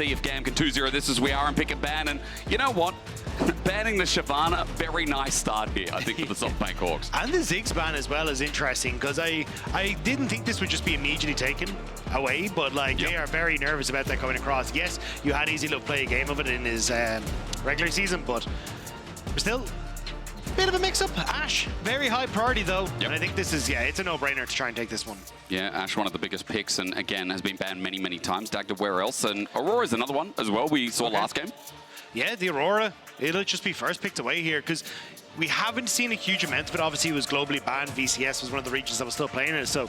see if GAM can 2-0 this as we are and pick a ban. And you know what? Banning the Shyvana, very nice start here, I think, for the SoftBank Hawks. And the Ziggs ban as well is interesting, because I didn't think this would just be immediately taken away, but like they are very nervous about that coming across. Yes, you had Easy Look play a game of it in his regular season, but still, bit of a mix-up. Ash, very high priority though, and I think this is, it's a no-brainer to try and take this one. Yeah, Ash, one of the biggest picks, and again, has been banned many, many times. Dagda, where else? And Aurora's another one as well, we saw last game. Yeah, the Aurora, it'll just be first picked away here, because we haven't seen a huge amount of it. Obviously, it was globally banned. VCS was one of the regions that was still playing it, so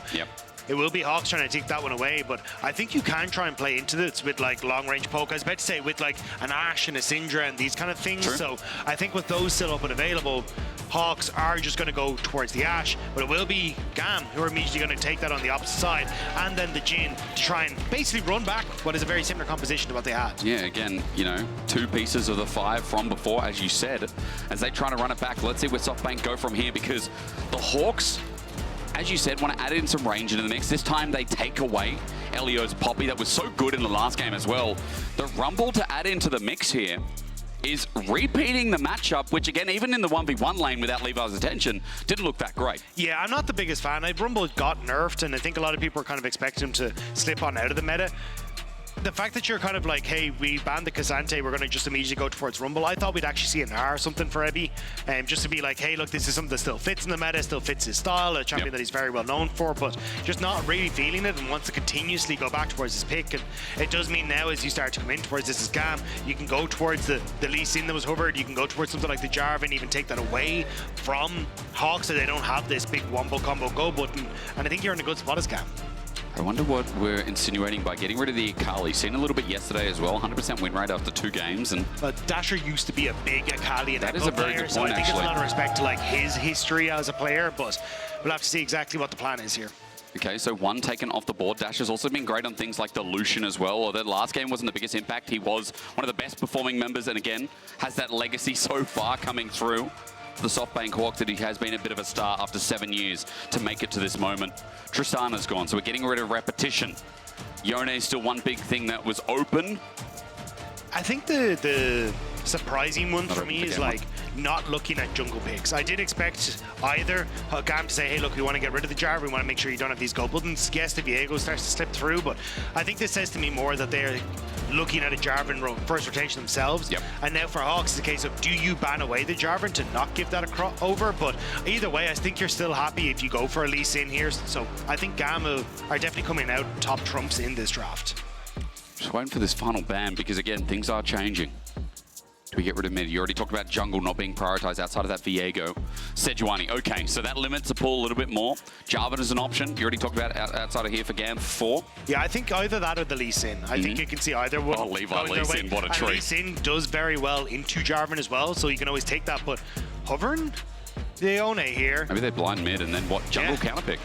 it will be Hawks trying to take that one away. But I think you can try and play into this with like long-range poke. I was about to say with like an Ashe and a Syndra and these kind of things. True. So I think with those still up and available, Hawks are just going to go towards the Ashe, but it will be GAM who are immediately going to take that on the opposite side, and then the Jhin to try and basically run back what is a very similar composition to what they had. Yeah, again, you know, 2 pieces of the 5 from before, as you said, as they try to run it back. Let's see where SoftBank go from here, because the Hawks, as you said, want to add in some range into the mix. This time they take away Elio's Poppy that was so good in the last game as well. The Rumble to add into the mix here is repeating the matchup, which again, even in the 1v1 lane without Levi's attention, didn't look that great. Yeah, I'm not the biggest fan. Rumble got nerfed, and I think a lot of people are kind of expecting him to slip on out of the meta. The fact that you're kind of like, hey, we banned the Kazante, we're going to just immediately go towards Rumble. I thought we'd actually see an R or something for Ebby, just to be like, hey, look, this is something that still fits in the meta, still fits his style, a champion that he's very well known for, but just not really feeling it and wants to continuously go back towards his pick. And it does mean now, as you start to come in towards this as GAM, you can go towards the Lee Sin that was hovered, you can go towards something like the Jarvan, even take that away from Hawks so they don't have this big wombo combo go button. And I think you're in a good spot as GAM. I wonder what we're insinuating by getting rid of the Akali. Seen a little bit yesterday as well, 100% win rate after 2 games. And but Dasher used to be a big Akali and that is a very good point, so I think actually. it's a lot of respect to like his history as a player, but we'll have to see exactly what the plan is here. Okay, so 1 taken off the board. Dash has also been great on things like the Lucian as well. Although last game wasn't the biggest impact, he was one of the best performing members, and again, has that legacy so far coming through the SoftBank Hawks that he has been a bit of a star after 7 years to make it to this moment. Tristana's gone, so we're getting rid of repetition. Yone is still one big thing that was open. I think the surprising one for me is like not looking at jungle picks. I did expect either GAM to say, hey, look, we want to get rid of the Jar, we want to make sure you don't have these go buttons. Yes, the Viego starts to slip through, but I think this says to me more that they're looking at a Jarvan first rotation themselves. And now for Hawks, it's a case of, do you ban away the Jarvan to not give that a over? But either way, I think you're still happy if you go for a Lee Sin here. So I think GAM are definitely coming out top trumps in this draft. Just waiting for this final ban, because again, things are changing. Do we get rid of mid? You already talked about jungle not being prioritized outside of that Viego. Sejuani, okay, so that limits the pool a little bit more. Jarvan is an option. You already talked about outside of here for GAM 4. Yeah, I think either that or the Lee Sin. I think you can see either one. Oh, Levi, Lee Sin, what a treat. Lee Sin does very well into Jarvan as well, so you can always take that, but hovering the One here. Maybe they blind mid and then what? Jungle counter pick.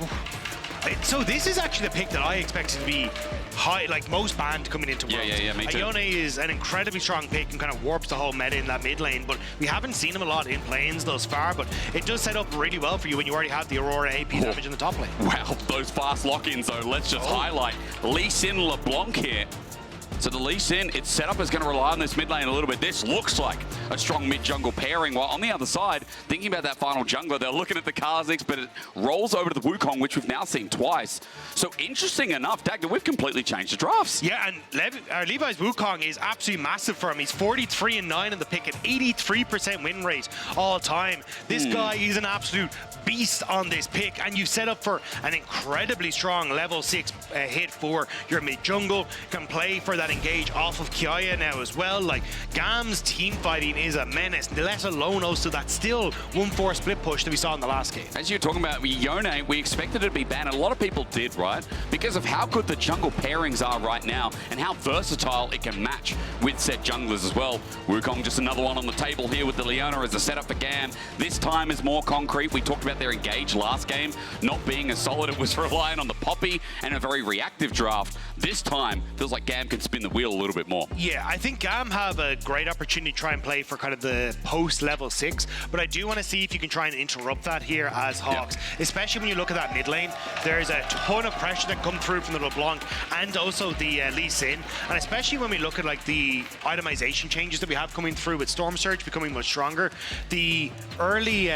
So this is actually the pick that I expected to be high, like most banned coming into Worlds. Yeah, me too. Yone is an incredibly strong pick and kind of warps the whole meta in that mid lane, but we haven't seen him a lot in planes thus far, but it does set up really well for you when you already have the Aurora AP damage in the top lane. Wow, those fast lock-ins though, let's just highlight Lee Sin LeBlanc here. So the Lee Sin, its setup is going to rely on this mid lane a little bit. This looks like a strong mid-jungle pairing, while on the other side, thinking about that final jungler, they're looking at the Kha'Zix, but it rolls over to the Wukong, which we've now seen twice. So interesting enough, Dagda, we've completely changed the drafts. Yeah, and Levi's Wukong is absolutely massive for him. He's 43-9 in the pick, an 83% win rate all time. This guy is an absolute beast on this pick, and you set up for an incredibly strong level 6 hit for your mid-jungle. Can play for that engage off of Kiaya now as well. Like, GAM's team fighting is a menace, let alone also that still 1-4 split push that we saw in the last game. As you're talking about Yone, we expected it to be banned. A lot of people did, right? Because of how good the jungle pairings are right now and how versatile it can match with said junglers as well. Wukong just another one on the table here with the Leona as a setup for GAM. This time is more concrete. We talked about their engage last game not being as solid. It was relying on the Poppy and a very reactive draft. This time, feels like GAM can spin the wheel a little bit more. Yeah, I think GAM have a great opportunity to try and play for kind of the post-level 6, but I do want to see if you can try and interrupt that here as Hawks, especially when you look at that mid lane. There's a ton of pressure that come through from the LeBlanc and also the Lee Sin, and especially when we look at like the itemization changes that we have coming through with Storm Surge becoming much stronger. The early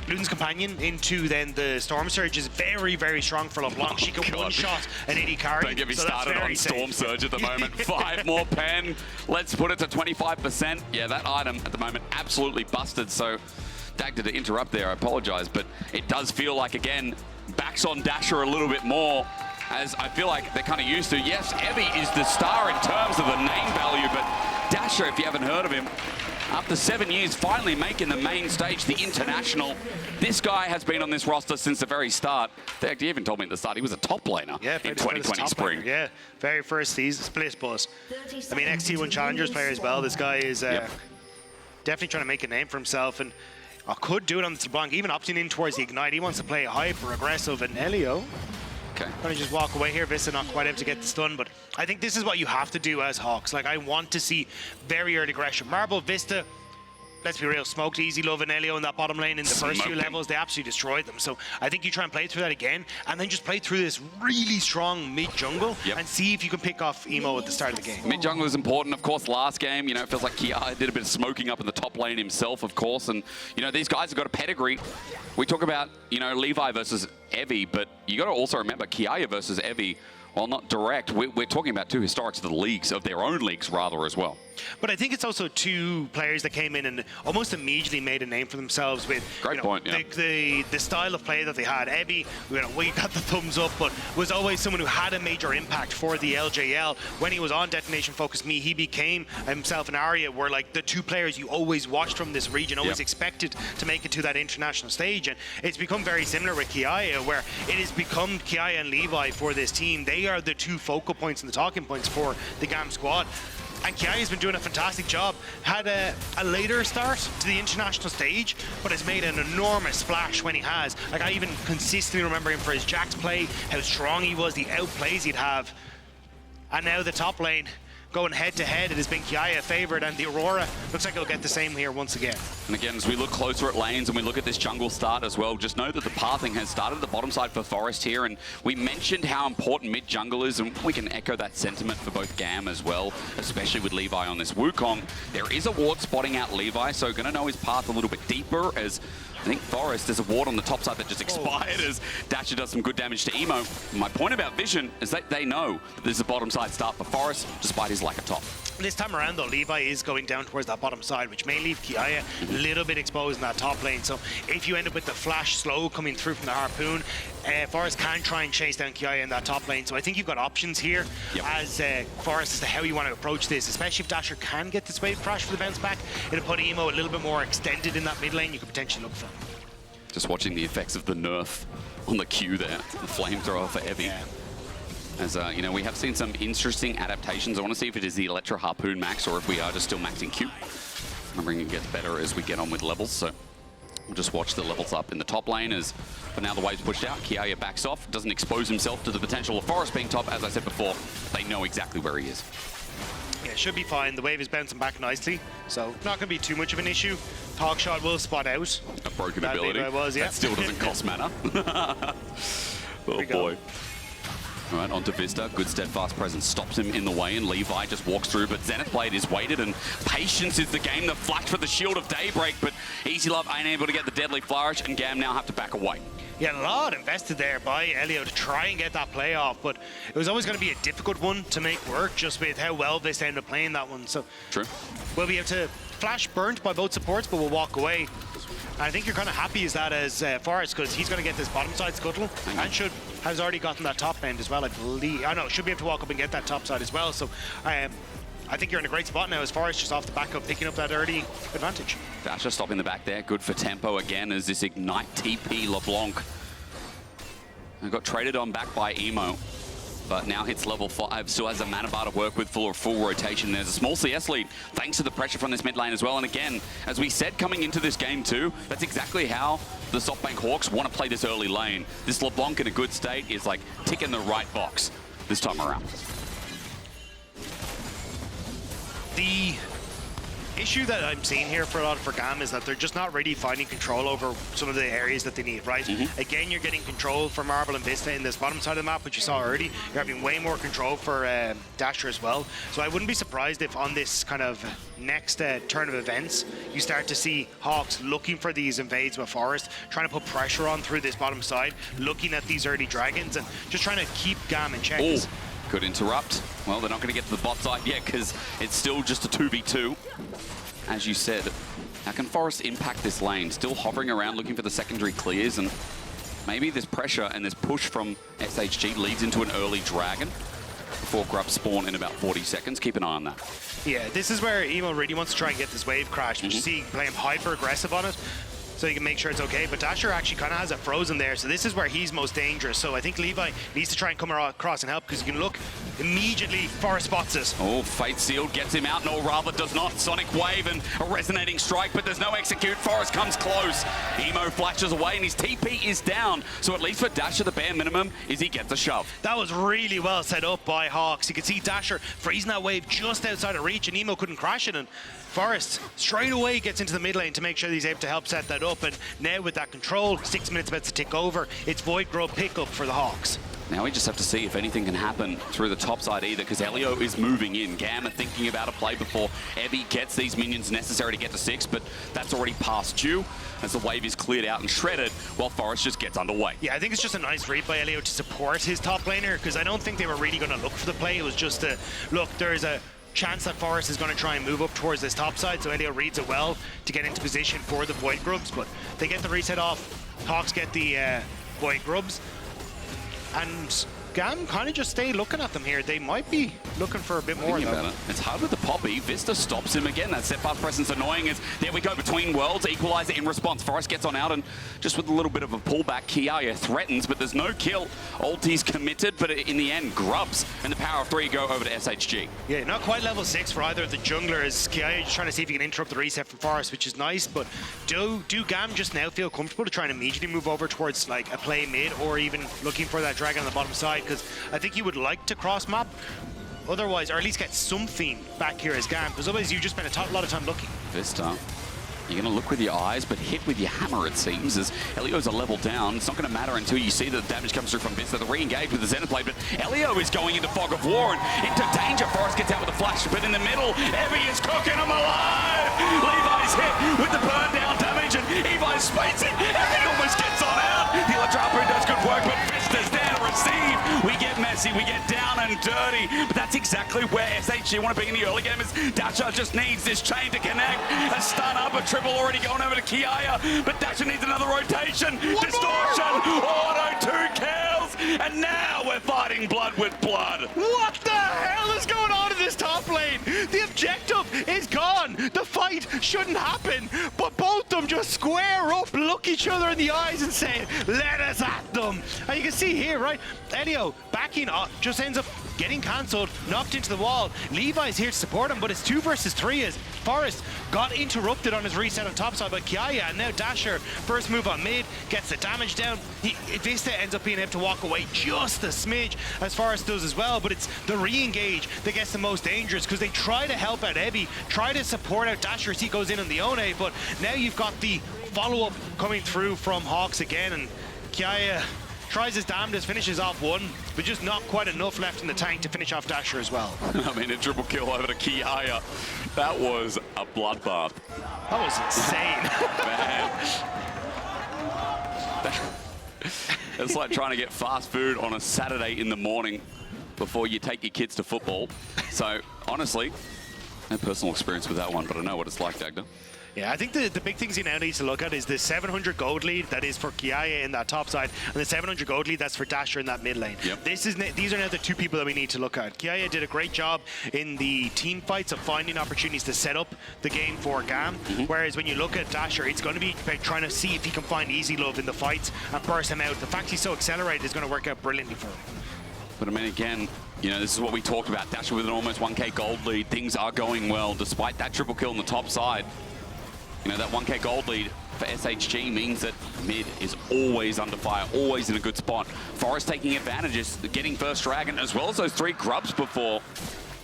Luden's Companion into then the Storm Surge is very, very strong for LeBlanc. She can one-shot an AD carry. Don't get me started on Storm Surge at the moment. 5 more pen. Let's put it to 25%. Yeah, that item at the moment absolutely busted. So, Dagda to interrupt there, I apologize. But it does feel like, again, backs on Dasher a little bit more, as I feel like they're kind of used to. Yes, Evie is the star in terms of the name value, but Dasher, if you haven't heard of him, after 7 years, finally making the main stage, the international. This guy has been on this roster since the very start. He even told me at the start he was a top laner in 2020 spring. Laner, yeah, very first season, split bus. I mean, XT1 Challengers player as well. This guy is definitely trying to make a name for himself, and could do it on the LeBlanc, even opting in towards the Ignite. He wants to play hyper aggressive, and Elio. Okay. Gonna just walk away here. Vista not quite able to get the stun, but I think this is what you have to do as Hawks. Like, I want to see very early aggression. Marble, Vista, let's be real, smoked Easy Love and Elio in that bottom lane in the first few levels. They absolutely destroyed them. So I think you try and play through that again, and then just play through this really strong mid-jungle and see if you can pick off Emo at the start of the game. Mid-jungle is important. Of course, last game, you know, it feels like Kia did a bit of smoking up in the top lane himself, of course. And, you know, these guys have got a pedigree. We talk about, you know, Levi versus Evie, but you got to also remember Kia versus Evie, while not direct, we're talking about two historics of the leagues, of their own leagues rather, as well. But I think it's also two players that came in and almost immediately made a name for themselves with the style of play that they had. Ebby, we got the thumbs up, but was always someone who had a major impact for the LJL. When he was on Detonation Focus Me, he became himself and Arya were like the two players you always watched from this region, always expected to make it to that international stage. And it's become very similar with Kia, where it has become Kia and Levi for this team. They are the two focal points and the talking points for the GAM squad. And Kiai's been doing a fantastic job. Had a later start to the international stage, but has made an enormous splash when he has. Like, I even consistently remember him for his Jax play, how strong he was, the outplays he'd have. And now the top lane, going head-to-head, it has been Kia favored, and the Aurora looks like it'll get the same here once again. And again, as we look closer at lanes and we look at this jungle start as well, just know that the pathing has started at the bottom side for Forest here, and we mentioned how important mid-jungle is, and we can echo that sentiment for both GAM as well, especially with Levi on this Wukong. There is a ward spotting out Levi, so going to know his path a little bit deeper, as I think Forest, there's a ward on the top side that just expired as Dasher does some good damage to Emo. My point about Vision is that they know that there's a bottom side start for Forest, despite his lack of top. This time around, though, Levi is going down towards that bottom side, which may leave Kia a little bit exposed in that top lane. So if you end up with the flash slow coming through from the Harpoon, Forest can try and chase down Kia in that top lane. So I think you've got options here as Forest as to how you want to approach this, especially if Dasher can get this wave crash for the bounce back. It'll put Emo a little bit more extended in that mid lane. You could potentially look for him. Just watching the effects of the nerf on the Q there, the flamethrower for Evie. As, you know, we have seen some interesting adaptations. I want to see if it is the Electro Harpoon max or if we are just still maxing Q. Remembering it gets better as we get on with levels, so we'll just watch the levels up in the top lane as for now the wave's pushed out. Kia backs off, doesn't expose himself to the potential of Forest being top. As I said before, they know exactly where he is. Yeah, should be fine. The wave is bouncing back nicely, so not going to be too much of an issue. Hawkshot will spot out. A broken ability. That still doesn't cost mana. Oh boy. All right, onto Vista. Good steadfast presence stops him in the way, and Levi just walks through, but Zenith Blade is weighted, and patience is the game. The flash for the Shield of Daybreak, but Easy Love ain't able to get the Deadly Flourish, and GAM now have to back away. Yeah, a lot invested there by Elio to try and get that play off, but it was always going to be a difficult one to make work just with how well Vista ended up playing that one. So true. We'll be able to flash burnt by both supports, but we'll walk away. And I think you're kind of happy as that as Forest, because he's going to get this bottom side scuttle and has already gotten that top end as well, I believe. I know, should be able to walk up and get that top side as well. So I think you're in a great spot now as Forest just off the back of picking up that early advantage. Dasher stopping the back there. Good for tempo again as this Ignite TP LeBlanc got traded on back by Emo. but now hits level 5, still has a mana bar to work with for a full rotation. There's a small CS lead, thanks to the pressure from this mid lane as well. And again, as we said coming into this game too, that's exactly how the SoftBank Hawks want to play this early lane. This LeBlanc in a good state is like ticking the right box this time around. The issue that I'm seeing here for GAM is that they're just not really finding control over some of the areas that they need, right? Again, you're getting control for Marble and Vista in this bottom side of the map, which you saw already. You're having way more control for Dasher as well. So I wouldn't be surprised if on this kind of next turn of events, you start to see Hawks looking for these invades with Forest, trying to put pressure on through this bottom side, looking at these early dragons and just trying to keep GAM in check. Ooh, could interrupt. Well, they're not going to get to the bot side yet because it's still just a 2v2. As you said, how can Forest impact this lane? Still hovering around looking for the secondary clears, and maybe this pressure and this push from SHG leads into an early dragon before grubs spawn in about 40 seconds. Keep an eye on that. Yeah, this is where Emo really wants to try and get this wave crash, but you see playing hyper aggressive on it, so you can make sure it's okay. But Dasher actually kind of has it frozen there, so this is where he's most dangerous. So I think Levi needs to try and come across and help, because you can look immediately, Forest spots us. Oh, Fate Sealed gets him out, no, rather does not. Sonic Wave and a resonating strike, but there's no execute. Forest comes close. Emo flashes away and his TP is down. So at least for Dasher, the bare minimum is he gets a shove. That was really well set up by Hawks. You can see Dasher freezing that wave just outside of reach, and Emo couldn't crash it, and Forest straight away gets into the mid lane to make sure he's able to help set that up. And now with that control, 6 minutes about to tick over, it's Void Grub pickup for the Hawks. Now we just have to see if anything can happen through the top side either, because Elio is moving in. GAM are thinking about a play before Evie gets these minions necessary to get to 6, but that's already past due as the wave is cleared out and shredded while Forest just gets underway. Yeah, I think it's just a nice read by Elio to support his top laner, because I don't think they were really going to look for the play. It was just a, look, there's a chance that Forest is going to try and move up towards this top side, so Elio reads it well to get into position for the Void Grubs, but they get the reset off. Hawks get the Void Grubs, and GAM kind of just stay looking at them here. They might be looking for a bit more though. It's hard with the Poppy. Vista stops him again. That set-pass presence annoying as there we go between worlds. Equalizer in response. Forest gets on out and just with a little bit of a pullback, Kiaya threatens, but there's no kill. Ulti's committed, but in the end, Grubs and the power of 3 go over to SHG. Yeah, not quite level 6 for either of the junglers. Kiaya just trying to see if he can interrupt the reset from Forest, which is nice, but do GAM just now feel comfortable to try and immediately move over towards like a play mid, or even looking for that dragon on the bottom side? Because I think you would like to cross map otherwise, or at least get something back here as GAM, because otherwise you just spend a lot of time looking. Vista, you're going to look with your eyes, but hit with your hammer, it seems, as Elio's a level down. It's not going to matter until you see that the damage comes through from Vista. The re-engage with the Zenith Blade, but Elio is going into Fog of War and into danger. Forest gets out with a flash, but in the middle, Evie is cooking him alive! Levi's hit with the burn down damage, and Evi's spacing. Evie almost gets on out. The Electro does good work, but Vista's there to receive. We get messy, we get down and dirty, but that's exactly where SHG want to be in the early game, as Dasher just needs this chain to connect. A stun up, a triple already going over to Kiaya, but Dasher needs another rotation. Distortion, auto, 2 kills, and now we're fighting blood with blood. What the hell is going on in this top lane? The objective is gone. The fight shouldn't happen, but both of them just square up, look each other in the eyes and say, let us at them. And you can see here, right, Elio backing up, just ends up getting cancelled, knocked into the wall. Levi's here to support him, but it's 2 versus 3 as Forest got interrupted on his reset on top side by Kiaya, and now Dasher, first move on mid, gets the damage down. Vista ends up being able to walk away just a smidge, as Forest does as well, but it's the re-engage that gets the most dangerous, because they try to help out Evie, try to support out Dasher as he goes in on the One, but now you've got the follow-up coming through from Hawks again, and Kiaya tries his damnedest, finishes off one, but just not quite enough left in the tank to finish off Dasher as well. I mean, a triple kill over to Kiaya. That was a bloodbath. That was insane. Man. It's like trying to get fast food on a Saturday in the morning before you take your kids to football. So, honestly, no personal experience with that one, but I know what it's like, Dagda. Yeah, I think the big things he now needs to look at is the 700 gold lead that is for Kiaya in that top side, and the 700 gold lead that's for Dasher in that mid lane. Yep. These are now the 2 people that we need to look at. Kiaya did a great job in the team fights of finding opportunities to set up the game for GAM, whereas when you look at Dasher, it's going to be about trying to see if he can find easy love in the fights and burst him out. The fact he's so accelerated is going to work out brilliantly for him. But I mean, again, you know, this is what we talked about. Dasher with an almost 1K gold lead. Things are going well, despite that triple kill on the top side. You know, that 1K gold lead for SHG means that mid is always under fire, always in a good spot. Forest taking advantages, getting first dragon, as well as those 3 grubs before.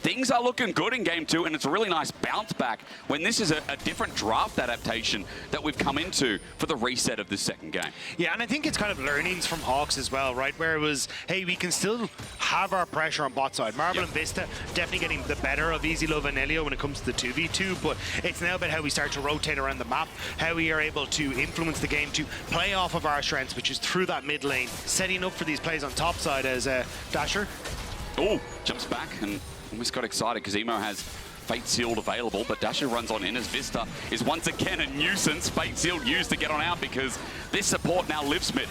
Things are looking good in game 2, and it's a really nice bounce back when this is a different draft adaptation that we've come into for the reset of this second game. Yeah, and I think it's kind of learnings from Hawks as well, right? Where it was, hey, we can still have our pressure on bot side. Marvel and Vista definitely getting the better of Easy Love and Elio when it comes to the 2v2, but it's now about how we start to rotate around the map, how we are able to influence the game to play off of our strengths, which is through that mid lane, setting up for these plays on top side as Dasher. Oh, jumps back and almost got excited because Emo has Fate Sealed available, but Dasher runs on in as Vista is once again a nuisance. Fate Sealed used to get on out because this support now lives mid.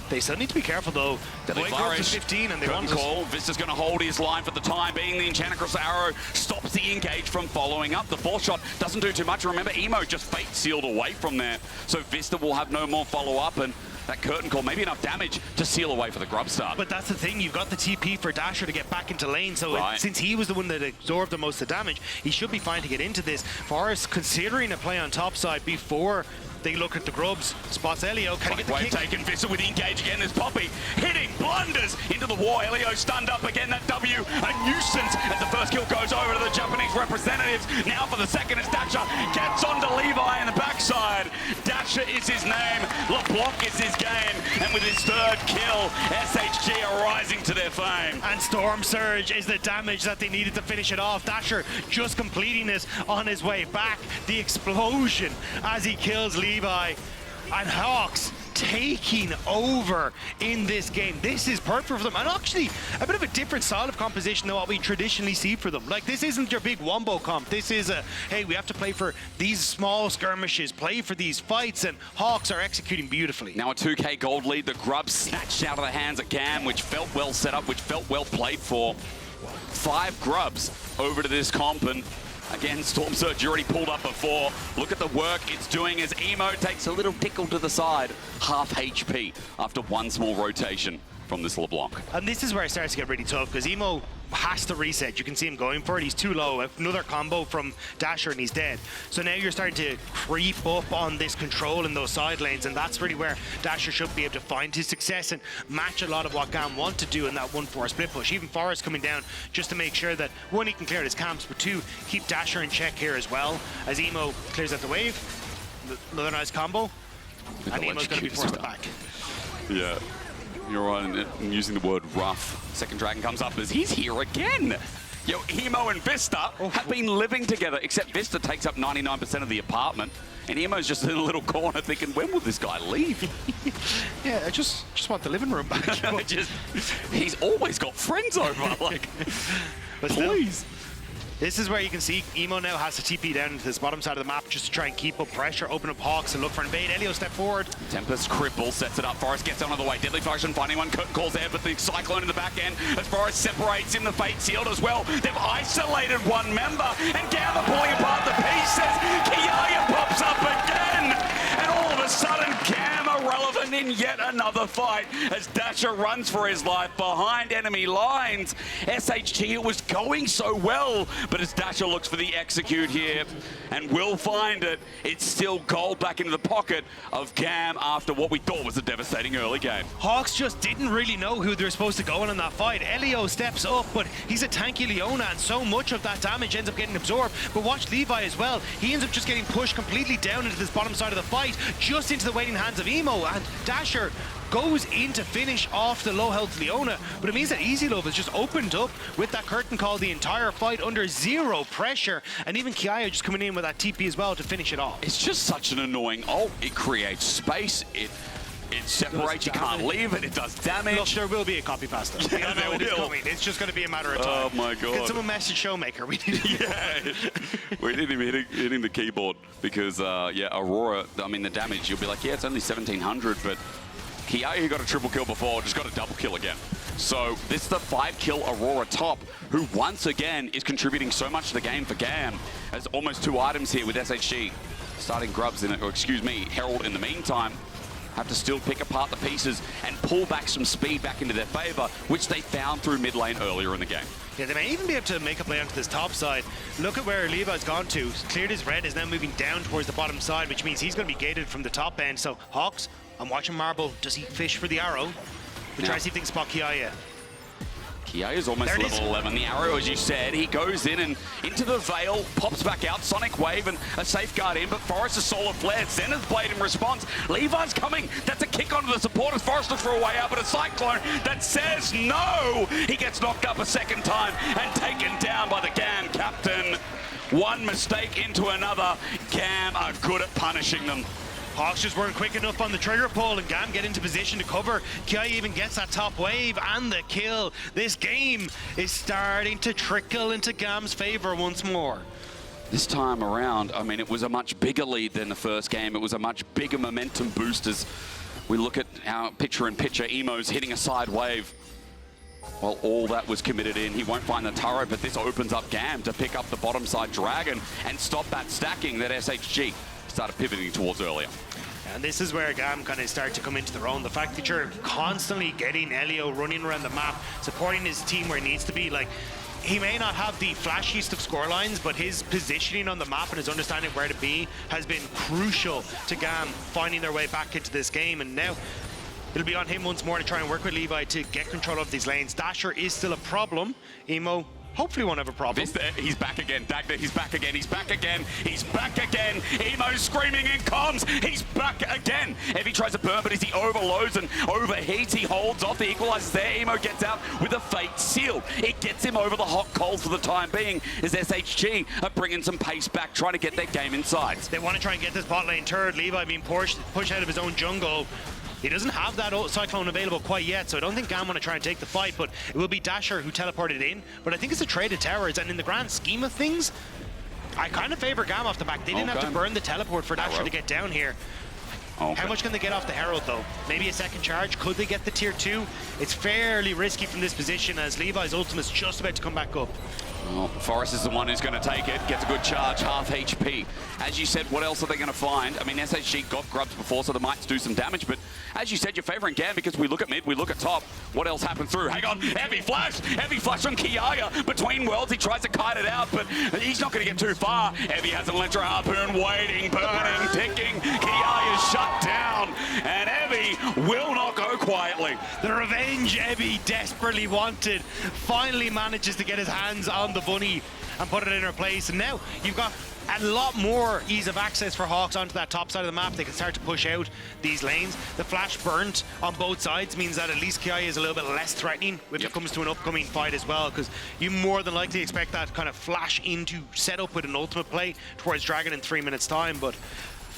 They still need to be careful though. Deadly Going up to Flourish, 15 and they curtain want to call. Vista's going to hold his line for the time being. The Enchantress Arrow stops the engage from following up. The 4th shot doesn't do too much. Remember, Emo just Fate Sealed away from there, so Vista will have no more follow-up, and that curtain call, maybe enough damage to seal away for the grub start. But that's the thing, you've got the TP for Dasher to get back into lane, so since he was the one that absorbed the most of the damage, he should be fine to get into this. Forrest considering a play on top side before they look at the grubs. Spots Elio. Can he get the kick? Taken Vista with the engage again. There's Poppy hitting blunders into the wall. Elio stunned up again. That W, a nuisance as the first kill goes over to the Japanese representatives. Now for the second, as Dasher gets onto Levi in the backside. Dasher is his name. LeBlanc is his game. And with his 3rd kill, SHG are rising to their fame. And Storm Surge is the damage that they needed to finish it off. Dasher just completing this on his way back. The explosion as he kills Levi. And Hawks taking over in this game. This is perfect for them, and actually a bit of a different style of composition than what we traditionally see for them. Like, this isn't your big wombo comp. This is a, hey, we have to play for these small skirmishes, play for these fights, and Hawks are executing beautifully. Now a 2K gold lead. The grub snatched out of the hands of GAM, which felt well set up, which felt well played for. 5 grubs over to this comp, and again, Storm Surge already pulled up before. Look at the work it's doing as Emo takes a little tickle to the side. Half HP after one small rotation from this LeBlanc. And this is where it starts to get really tough because Emo has to reset. You can see him going for it. He's too low. Another combo from Dasher and he's dead. So now you're starting to creep up on this control in those side lanes, and that's really where Dasher should be able to find his success and match a lot of what GAM want to do in that 1-4 split push. Even Forrest coming down just to make sure that, 1, he can clear his camps, but 2, keep Dasher in check here as well as Emo clears out the wave. Another nice combo. And Emo's going to be forced back. Yeah. You're right in using the word rough. Second dragon comes up as he's here again. Yo, Emo and Vista have been living together, except Vista takes up 99% of the apartment, and Emo's just in a little corner thinking, when will this guy leave? Yeah, I just want the living room back. He's always got friends over, like, but please. This is where you can see Emo now has to TP down to this bottom side of the map just to try and keep up pressure, open up Hawks and look for invade. Elio step forward. Tempest cripple, sets it up. Forrest gets out of the way. Deadly Function finding one. Curtain calls there, but the Cyclone in the back end as Forrest separates in the Fate Sealed as well. They've isolated one member, and GAM are pulling apart the pieces. Kiaya pops up again, and all of a sudden GAM are relevant in yet another fight as Dasher runs for his life behind enemy lines. SHG, it was going so well, but as Dasher looks for the execute here and will find it, it's still gold back into the pocket of GAM after what we thought was a devastating early game. Hawks just didn't really know who they're supposed to go in that fight. Elio steps up, but he's a tanky Leona, and so much of that damage ends up getting absorbed. But watch Levi as well. He ends up just getting pushed completely down into this bottom side of the fight, just into the waiting hands of Emo, and Dasher goes in to finish off the low health Leona, but it means that Easy Love has just opened up with that curtain call the entire fight under zero pressure, and even Kiaya just coming in with that TP as well to finish it off. It's just such an annoying ult. It creates space. It separates, you can't leave it, it does damage. Look, there will be a copy pasta. We all know it is coming. It's just going to be a matter of time. Oh my god. Can someone message Showmaker? We need we need him hitting the keyboard because, yeah, Aurora, I mean, the damage, you'll be like, yeah, it's only 1700, but Kiaya, who got a triple kill before, just got a double kill again. So this is the 5-kill Aurora top, who once again is contributing so much to the game for GAM. There's almost 2 items here with SHG. Starting grubs in it, or excuse me, Herald in the meantime. have to still pick apart the pieces and pull back some speed back into their favor, which they found through mid lane earlier in the game. Yeah, they may even be able to make a play onto this top side. Look at where Levi's gone to. Cleared his red, is now moving down towards the bottom side, which means he's going to be gated from the top end. So Hawks, I'm watching Marble. Does he fish for the arrow? We try to see if they can spot Kiaya. Kiaya's almost level 11. The arrow, as you said, he goes in and into the Veil, pops back out, Sonic Wave and a safeguard in, but Forrester's Solar Flare, Zenith's Blade in response. Levi's coming. That's a kick onto the supporters. Forrester for a way out, but a Cyclone that says no. He gets knocked up a second time and taken down by the GAM captain. One mistake into another. GAM are good at punishing them. Hawks just weren't quick enough on the trigger pull, and GAM get into position to cover. Kiaya even gets that top wave and the kill. This game is starting to trickle into GAM's favor once more. This time around, I mean, it was a much bigger lead than the first game. It was a much bigger momentum boost as we look at our picture-in-picture. Emo's hitting a side wave. Well, all that was committed in. He won't find the turret, but this opens up GAM to pick up the bottom side Dragon and stop that stacking that SHG started pivoting towards earlier. And this is where GAM kind of start to come into their own. The fact that you're constantly getting Elio running around the map, supporting his team where he needs to be. Like, he may not have the flashiest of scorelines, but his positioning on the map and his understanding where to be has been crucial to GAM finding their way back into this game. And now it'll be on him once more to try and work with Levi to get control of these lanes. Dasher is still a problem. Emo hopefully won't have a problem. He's back again. Dagda, he's back again. He's back again. He's back again. Emo's screaming in comms. He's back again. Evie tries to burn, but as he overloads and overheats, he holds off. The equalizer's there. Emo gets out with a Fate Seal. It gets him over the hot coals for the time being as SHG are bringing some pace back, trying to get their game inside. They want to try and get this bot lane turret. Levi being pushed out of his own jungle. He doesn't have that Cyclone available quite yet, so I don't think GAM want to try and take the fight, but it will be Dasher who teleported in. But I think it's a trade of towers, and in the grand scheme of things, I kind of favor GAM off the back. They didn't have to burn the teleport for Dasher to get down here. How much can they get off the Herald, though? Maybe a second charge? Could they get the tier 2? It's fairly risky from this position as Levi's ultimate's just about to come back up. Well, Forrest is the one who's going to take it, gets a good charge, half HP. As you said, what else are they going to find? I mean, SHG got grubs before, so they might do some damage, but as you said, you're favoring GAM because we look at mid, we look at top. What else happened through? Hang on, heavy flash on Kiaya. Between worlds, he tries to kite it out, but he's not going to get too far. Evie has an Electro Harpoon waiting, burning, ticking. Kiaya's shut down, and Evie will not go quietly. The revenge Evie desperately wanted finally manages to get his hands on the bunny and put it in her place. And now you've got a lot more ease of access for Hawks onto that top side of the map. They can start to push out these lanes. The flash burnt on both sides means that at least Kiaya is a little bit less threatening if it comes to an upcoming fight as well, because you more than likely expect that kind of flash into setup with an ultimate play towards Dragon in 3 minutes time. But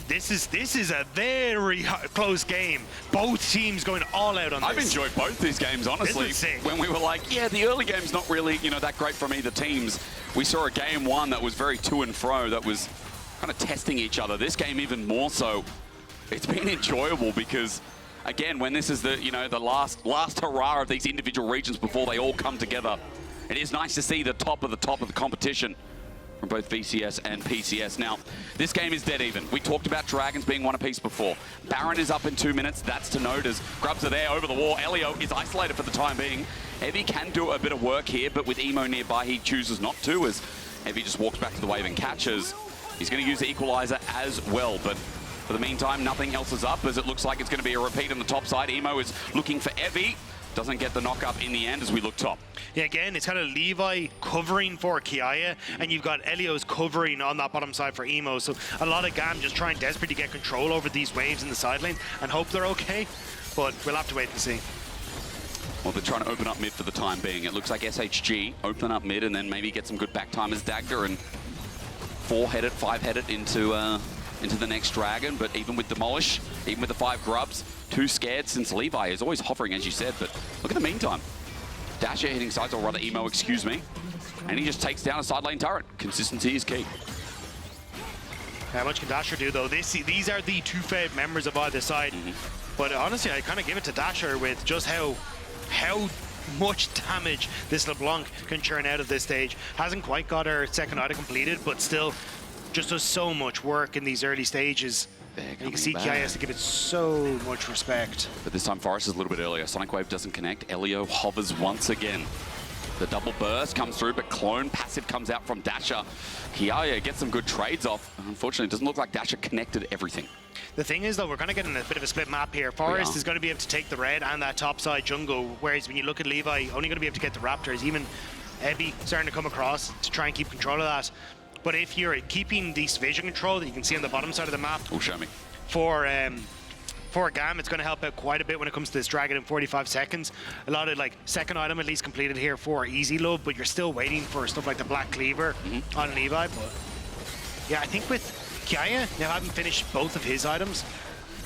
this is a very close game. Both teams going all out on this. I've enjoyed both these games, honestly. When we were like, yeah, the early game's not really, that great from either teams. We saw a game one that was very to and fro, that was kind of testing each other. This game even more so. It's been enjoyable because, again, when this is the, the last hurrah of these individual regions before they all come together, it is nice to see the top of the competition from both VCS and PCS. Now, this game is dead even. We talked about Dragons being one apiece before. Baron is up in 2 minutes. That's to note as grubs are there over the wall. Elio is isolated for the time being. Evie can do a bit of work here, but with Emo nearby, he chooses not to as Evie just walks back to the wave and catches. He's going to use the equalizer as well, but for the meantime, nothing else is up as it looks like it's going to be a repeat on the top side. Emo is looking for Evie. Doesn't get the knock up in the end as we look top. Yeah, again, it's kind of Levi covering for Kiaya, and you've got Elio's covering on that bottom side for Emo. So a lot of GAM just trying desperately to get control over these waves in the side lanes and hope they're okay. But we'll have to wait and see. Well, they're trying to open up mid for the time being. It looks like SHG open up mid and then maybe get some good back time as Dagda and 4-headed, 5-headed into the next Dragon. But even with Demolish, even with the 5 grubs, too scared since Levi is always hovering, as you said. But look at the meantime. Dasher hitting sides, or rather Emo, excuse me. And he just takes down a side lane turret. Consistency is key. How much can Dasher do, though? These are the 2 favorite members of either side. But honestly, I kind of give it to Dasher with just how much damage this LeBlanc can churn out of this stage. Hasn't quite got her second item completed, but still just does so much work in these early stages. And you can see Kiai has to give it so much respect. But this time Forest is a little bit earlier. Sonic Wave doesn't connect. Elio hovers once again. The double burst comes through, but Clone passive comes out from Dasher. Kiai gets some good trades off. Unfortunately, it doesn't look like Dasher connected everything. The thing is, though, we're going to get in a bit of a split map here. Forest is going to be able to take the red and that top side jungle, whereas when you look at Levi, only going to be able to get the Raptors. Even Ebby starting to come across to try and keep control of that. But if you're keeping this vision control that you can see on the bottom side of the map, Show me. For GAM, it's going to help out quite a bit when it comes to this Dragon in 45 seconds. A lot of like second item at least completed here for Easy Love, but you're still waiting for stuff like the Black Cleaver on Levi. But yeah, I think with Kiai now having finished both of his items,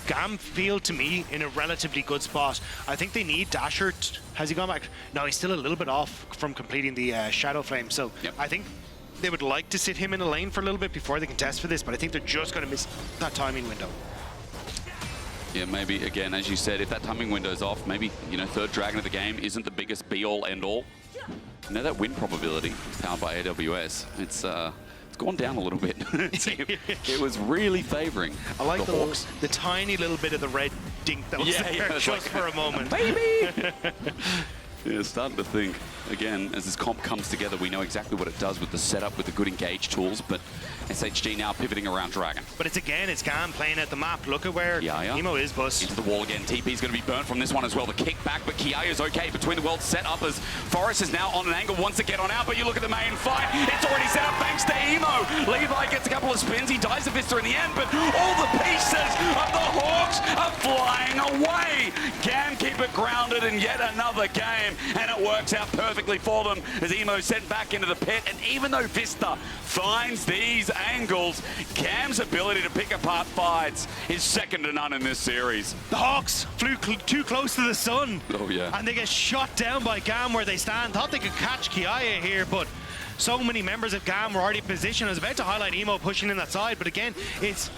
GAM feel to me in a relatively good spot. I think they need Dasher. Has he gone back? No, he's still a little bit off from completing the Shadow Flame. So I think they would like to sit him in a lane for a little bit before they can test for this, but I think they're just going to miss that timing window. Yeah, maybe, again, as you said, if that timing window's off, maybe, you know, third Dragon of the game isn't the biggest be-all, end-all. You know, that win probability powered by AWS, it's gone down a little bit. It was really favoring I like the Hawks. The tiny little bit of the red dink that was there just like, for a moment. Baby! Yeah, starting to think, again, as this comp comes together, we know exactly what it does with the setup, with the good engage tools, but SHG now pivoting around Dragon. But it's GAM playing at the map. Look at where Emo is, Bus. Into the wall again. TP's going to be burnt from this one as well. The kick back, but Kiai is okay between the worlds set up as Forest is now on an angle, wants to get on out, but you look at the main fight, it's already set up thanks to Emo. Levi gets a couple of spins, he dies the Vista in the end, but all the pieces of the Hawks are flying away. GAM keep it grounded in yet another game, and it works out perfectly for them as Emo sent back into the pit. And even though Vista finds these angles, GAM's ability to pick apart fights is second to none in this series. The Hawks flew too close to the sun. Oh yeah. And they get shot down by GAM where they stand. Thought they could catch Kiai here, but so many members of GAM were already in position. I was about to highlight Emo pushing in that side, but again, it's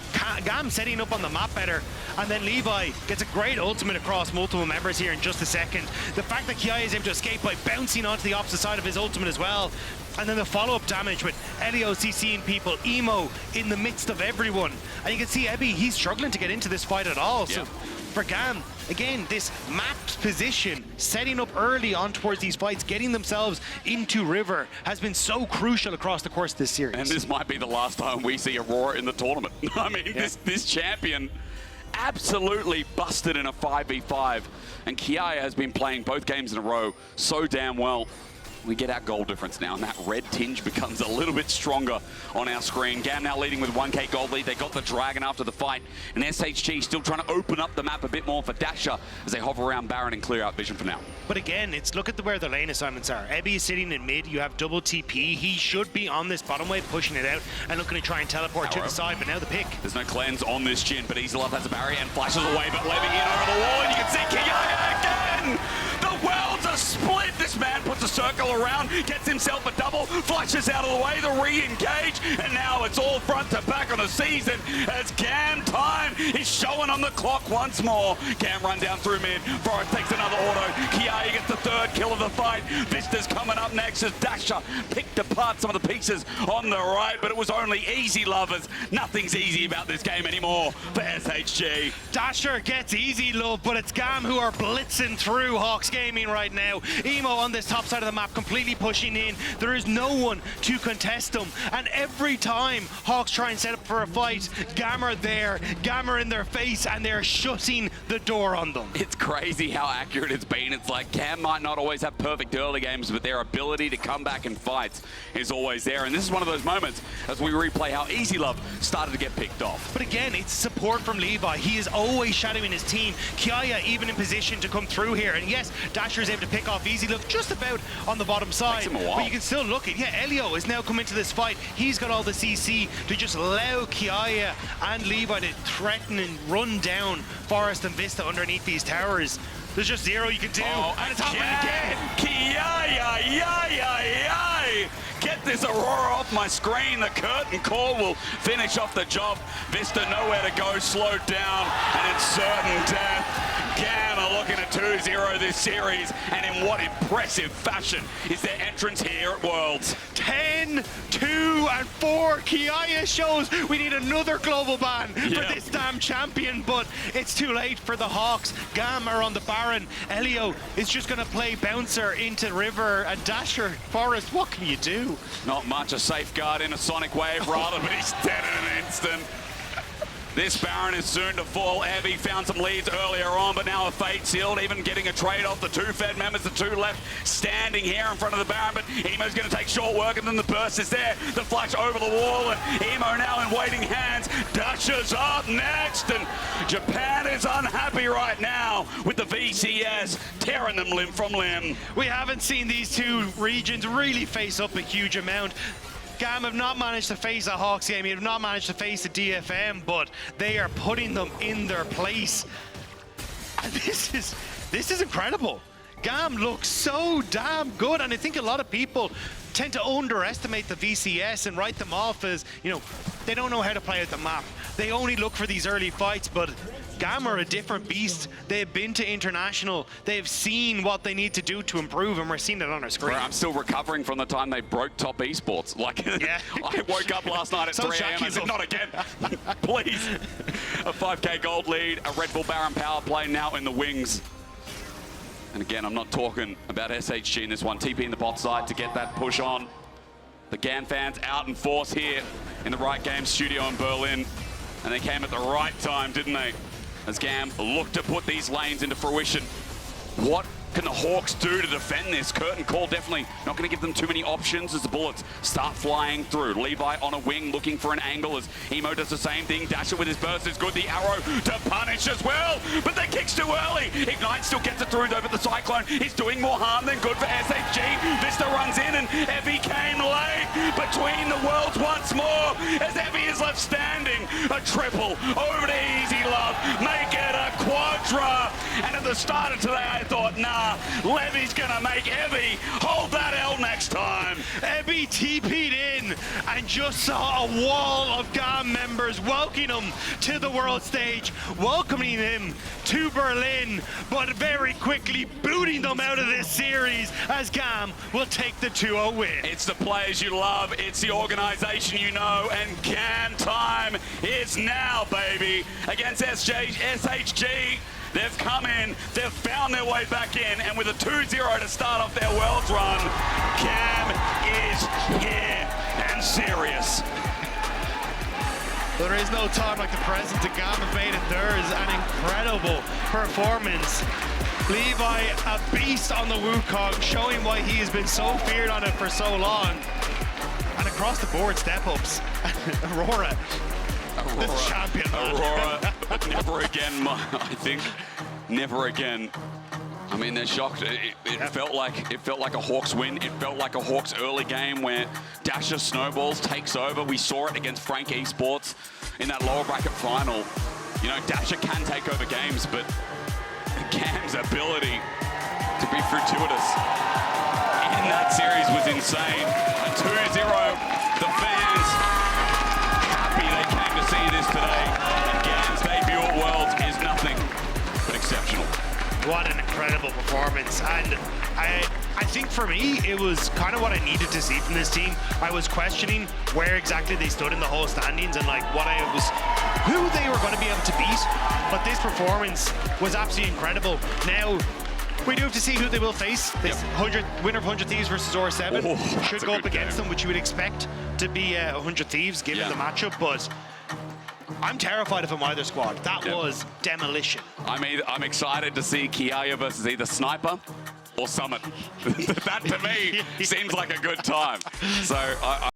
GAM setting up on the map better. And then Levi gets a great ultimate across multiple members here in just a second. The fact that Kiai is able to escape by bouncing onto the opposite side of his ultimate as well. And then the follow-up damage with Elio CCing people, Emo in the midst of everyone. And you can see Ebby, he's struggling to get into this fight at all. So for GAM, again, this mapped position, setting up early on towards these fights, getting themselves into River has been so crucial across the course of this series. And this might be the last time we see Aurora in the tournament. I mean, this champion absolutely busted in a 5v5. And Kiai has been playing both games in a row so damn well. We get our goal difference now, and that red tinge becomes a little bit stronger on our screen. GAM now leading with 1k gold lead. They got the Dragon after the fight, and SHG still trying to open up the map a bit more for Dasher as they hover around Baron and clear out vision for now. But again, it's look at where the lane assignments are. Ebby is sitting in mid, you have double TP. He should be on this bottom wave, pushing it out and looking to try and teleport to the side, but now the pick. There's no cleanse on this Jhin, but Easy Love has a barrier and flashes away, but Levy in over the wall, and you can see Kiai again! The worlds are split! This man puts a circle around, gets himself a double, flashes out of the way, the re-engage, and now it's all front to back on the season as GAM time is showing on the clock once more. GAM run down through mid, Forest takes another auto, Kiai gets the third kill of the fight, Vista's coming up next as Dasher picked apart some of the pieces on the right, but it was only Easy Lovers. Nothing's easy about this game anymore for SHG. Dasher gets Easy Love, but it's GAM who are blitzing through Hawks Gaming right now. Emo on this top side of the map completely pushing in. There is no one to contest them, and every time Hawks try and set up for a fight, GAM are there, GAM are in their face, and they're shutting the door on them. It's crazy how accurate it's been. It's like GAM might not always have perfect early games, but their ability to come back in fights is always there. And this is one of those moments as we replay how Easy Love started to get picked off. But again, it's support from Levi. He is always shadowing his team. Kiai even in position to come through here. And yes, Dasher is able to pick off Easy Love just about on the bottom side. But you can still look at, Elio is now come into this fight. He's got all the CC to just allow Kiai and Levi to threaten and run down Forest and Vista underneath these towers. There's just zero you can do. And it's happening again. Kiai! Get this Aurora off my screen. The curtain call will finish off the job. Vista nowhere to go, slowed down, and it's certain death. GAM are looking at 2-0 this series, and in what impressive fashion is their entrance here at Worlds. 10-2 And 4, Kiaya shows we need another global ban for this damn champion, but it's too late for the Hawks. GAM are on the Baron. Elio is just going to play bouncer into River and Dasher. Forest, what can you do? Not much. A safeguard in a Sonic Wave rather, but he's dead in an instant. This Baron is soon to fall. Evie found some leads earlier on, but now a fate sealed, even getting a trade off the 2 Fed members, the 2 left standing here in front of the Baron, but Emo's going to take short work, and then the burst is there. The flash over the wall, and Emo now in waiting hands. Dasher's up next, and Japan is unhappy right now with the VCS tearing them limb from limb. We haven't seen these two regions really face up a huge amount. GAM have not managed to face a Hawks game, have not managed to face a DFM, but they are putting them in their place. And this is incredible. GAM looks so damn good, and I think a lot of people tend to underestimate the VCS and write them off as, you know, they don't know how to play out the map. They only look for these early fights, but GAM are a different beast. They've been to international. They've seen what they need to do to improve, and we're seeing it on our screen. I'm still recovering from the time they broke top esports. Like, I woke up last night at 3 a.m. and said, not again, please. A 5K gold lead, a Red Bull Baron power play now in the wings. And again, I'm not talking about SHG in this one. TP in the bot side to get that push on. The GAN fans out in force here in the Right Games studio in Berlin. And they came at the right time, didn't they? As GAM looked to put these lanes into fruition. What can the Hawks do to defend this? Curtain call definitely not going to give them too many options as the bullets start flying through. Levi on a wing looking for an angle as Emo does the same thing. Dasher with his burst is good. The arrow to punish as well, but the kick's too early. Ignite still gets it through though, but the Cyclone is doing more harm than good for SHG. Vista runs in and Evie came late between the worlds once more as Evie is left standing. A triple over to Easy Love. Make it a quadra. And at the start of today, I thought, nah, Levy's gonna make Evie hold that L next time. Evie TP'd in and just saw a wall of GAM members welcoming him to the world stage, welcoming him to Berlin, but very quickly booting them out of this series as GAM will take the 2-0 win. It's the players you love, it's the organization you know, and GAM time is now, baby, against SHG. They've come in, they've found their way back in, and with a 2-0 to start off their Worlds run, GAM is here and serious. There is no time like the present to GAM have made it theirs. An incredible performance. Levi, a beast on the Wukong, showing why he has been so feared on it for so long. And across the board, step-ups. Aurora. The champion. Aurora, never again, I think. Never again. I mean, they're shocked. It felt like a Hawks win. It felt like a Hawks early game where Dasher snowballs, takes over. We saw it against Frank Esports in that lower bracket final. You know, Dasher can take over games, but GAM's ability to be fortuitous in that series was insane. A 2-0. The fans happy they came to see this today. And GAM's debut at Worlds is nothing but exceptional. What an incredible performance. And I think for me, it was kind of what I needed to see from this team. I was questioning where exactly they stood in the whole standings and like who they were going to be able to beat. But this performance was absolutely incredible. Now, we do have to see who they will face. This winner of 100 Thieves versus OR7 should go up against them, which you would expect to be 100 Thieves given the matchup. But I'm terrified of either squad. That was demolition. I mean, I'm excited to see Kiaya versus either Sniper or Summit. That to me seems like a good time. So